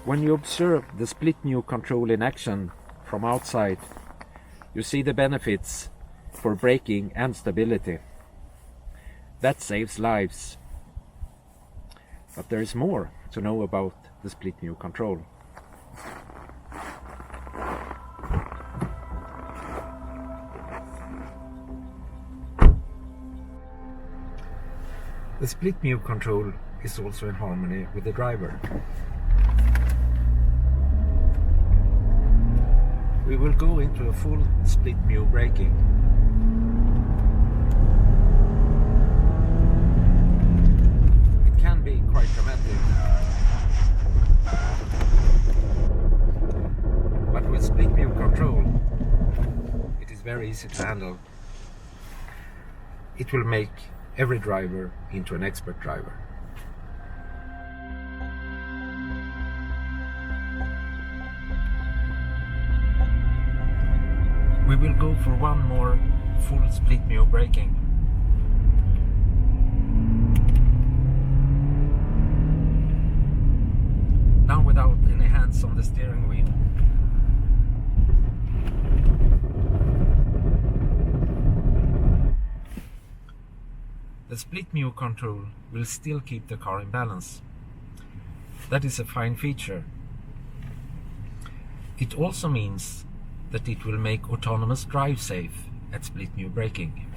When you observe the split new control in action from outside, you see the benefits for braking and stability. That saves lives. But there is more to know about the split new control. The split new control is also in harmony with the driver. We will go into a full split new braking. It can be quite dramatic, but with split new control it is very easy to handle. It will make every driver into an expert driver. We will go for one more full split new braking. Now without any hands on the steering wheel. The split new control will still keep the car in balance. That is a fine feature. It also means that it will make autonomous drive safe at split new braking.